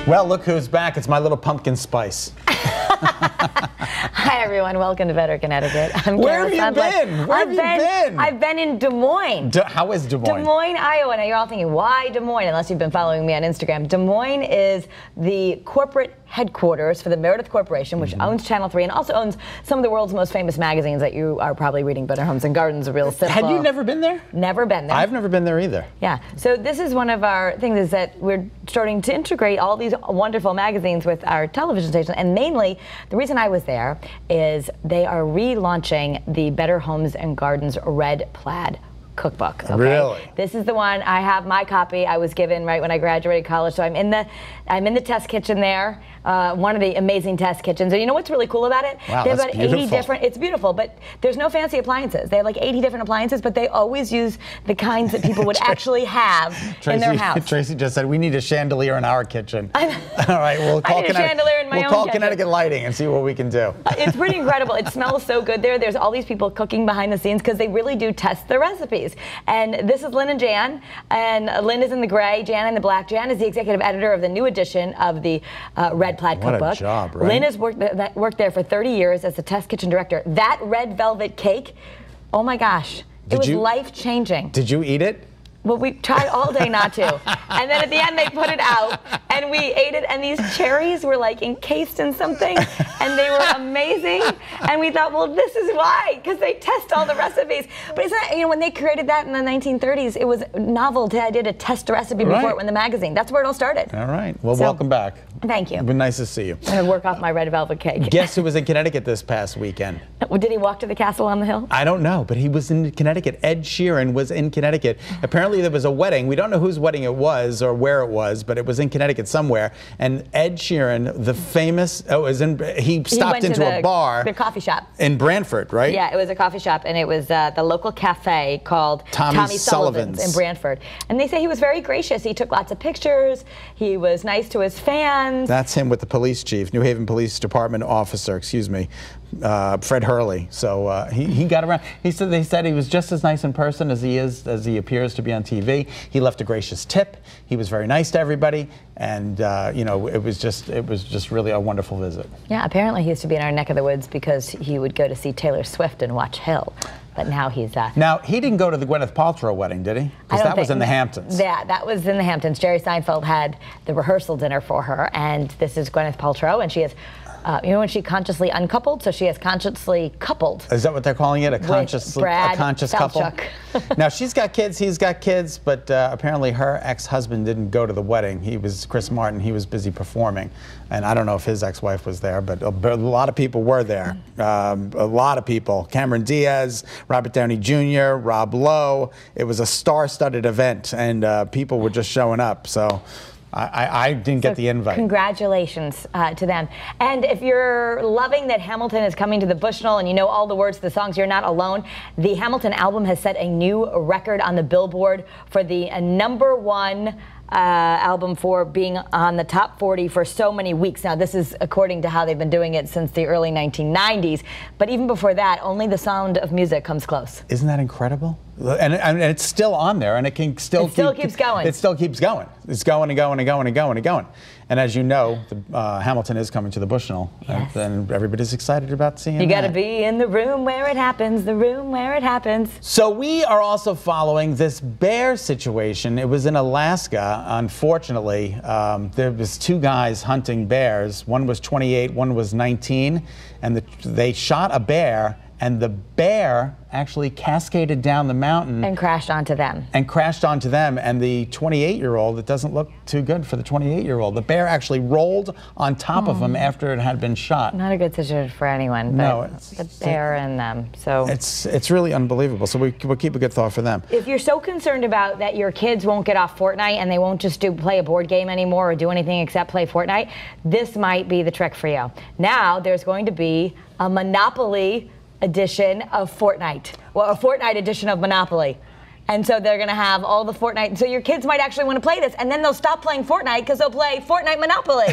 Well, look who's back. It's my little pumpkin spice. Hi, everyone. Welcome to Better Connecticut. I'm Where have you been? Where have you been? I've been in Des Moines. How is Des Moines? Des Moines, Iowa. Now, you're all thinking, why Des Moines? Unless you've been following me on Instagram. Des Moines is the corporate headquarters for the Meredith Corporation, which owns Channel 3 and also owns some of the world's most famous magazines that you are probably reading. Better Homes and Gardens, Real Simple. Had you never been there? Never been there. I've never been there either. Yeah. So this is one of our things, is that we're starting to integrate all these wonderful magazines with our television station. And mainly, the reason I was there is they are relaunching the Better Homes and Gardens Red Plaid cookbook. Okay? Really? This is the one. I have my copy. I was given right when I graduated college. So I'm in the test kitchen there. One of the amazing test kitchens. And you know what's really cool about it? Wow, they have that's about 80 beautiful. different. It's beautiful, but there's no fancy appliances. They have like 80 different appliances, but they always use the kinds that people would actually have in their house. Tracy just said we need a chandelier in our kitchen. All right, we'll I call, need a chandelier in my own kitchen. Connecticut Lighting and see what we can do. It's pretty incredible. It smells so good there. There's all these people cooking behind the scenes because they really do test the recipes. And this is Lynn and Jan, and Lynn is in the gray, Jan in the black. Jan is the executive editor of the new edition of the Red Plaid cookbook. What a job, right? Lynn has worked there for 30 years as the test kitchen director. That red velvet cake, oh my gosh, it was life-changing. Did you eat it? Well, we tried all day not to. And then at the end, they put it out, and we ate it, and these cherries were like encased in something, and they were amazing. And we thought, well, this is why, because they test all the recipes. But it's not, you know, when they created that in the 1930s, it was novel to idea to test a recipe before it went in the magazine. That's where it all started. All right. Well, welcome back. Thank you. It's been nice to see you. I'm going to work off my red velvet cake. Guess who was in Connecticut this past weekend? Did he walk to the castle on the hill? I don't know, but he was in Connecticut. Ed Sheeran was in Connecticut. Apparently there was a wedding. We don't know whose wedding it was or where it was, but it was in Connecticut somewhere. And Ed Sheeran, the famous, he stopped into a bar. The coffee shop. In Brantford, right? Yeah, it was a coffee shop, and it was the local cafe called Tommy Sullivan's in Brantford. And they say he was very gracious. He took lots of pictures. He was nice to his fans. That's him with the police chief, New Haven Police Department officer, excuse me, Fred Hurley. So he got around. They said he was just as nice in person as he appears to be on TV. He left a gracious tip. He was very nice to everybody, and you know, it was just really a wonderful visit. Yeah, apparently he used to be in our neck of the woods because he would go to see Taylor Swift and watch Hill. But now he's Now, he didn't go to the Gwyneth Paltrow wedding, did he? Because that was in the Hamptons. Yeah, that was in the Hamptons. Jerry Seinfeld had the rehearsal dinner for her, and this is Gwyneth Paltrow, and she has, you know, when she consciously uncoupled, so she has consciously coupled. Is that what they're calling it? A conscious couple? Now, she's got kids, he's got kids, but apparently her ex-husband didn't go to the wedding. He was Chris Martin. He was busy performing. And I don't know if his ex-wife was there, but a lot of people were there. A lot of people. Cameron Diaz, Robert Downey Jr., Rob Lowe. It was a star-studded event, and people were just showing up. So I didn't get the invite. Congratulations to them. And if you're loving that Hamilton is coming to the Bushnell and you know all the words to the songs, you're not alone. The Hamilton album has set a new record on the Billboard for the #1 album for being on the top 40 for so many weeks. Now, this is according to how they've been doing it since the early 1990s. But even before that, only The Sound of Music comes close. Isn't that incredible? And it's still on there, and it can still keeps going. It still keeps going. It's going and going and going and going and going. And as you know, Hamilton is coming to the Bushnell, yes. and everybody's excited about seeing You got to that. be in the room where it happens, the room where it happens. So we are also following this bear situation. It was in Alaska, unfortunately. There was 2 guys hunting bears. One was 28, one was 19, and they shot a bear, and the bear actually cascaded down the mountain. And crashed onto them. And the 28-year-old, it doesn't look too good for the 28-year-old. The bear actually rolled on top of him after it had been shot. Not a good situation for anyone, but no, it's the bear and them. So it's really unbelievable. So we'll keep a good thought for them. If you're so concerned about that your kids won't get off Fortnite and they won't just play a board game anymore or do anything except play Fortnite, this might be the trick for you. Now there's going to be a Monopoly edition of Fortnite. Well, a Fortnite edition of Monopoly. And so they're going to have all the Fortnite. So your kids might actually want to play this, and then they'll stop playing Fortnite because they'll play Fortnite Monopoly.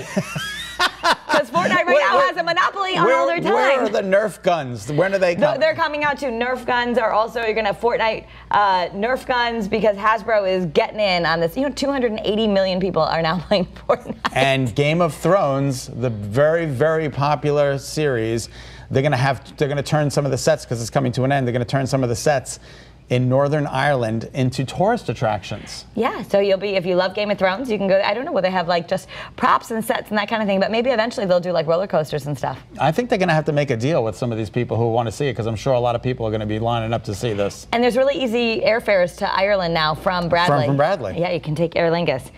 Because because Fortnite right now has a monopoly on all their time. Where are the Nerf guns? When are they coming? They're coming out too. Nerf guns are also, you're going to have Fortnite Nerf guns because Hasbro is getting in on this. 280 million people are now playing Fortnite. And Game of Thrones, the very, very popular series, they're going to turn some of the sets, because it's coming to an end, they're going to turn some of the sets in Northern Ireland into tourist attractions. Yeah, so you'll be, if you love Game of Thrones, you can go, I don't know, will they have like just props and sets and that kind of thing, but maybe eventually they'll do like roller coasters and stuff. I think they're going to have to make a deal with some of these people who want to see it, because I'm sure a lot of people are going to be lining up to see this. And there's really easy airfares to Ireland now from Bradley. From Bradley. Yeah, you can take Aer Lingus.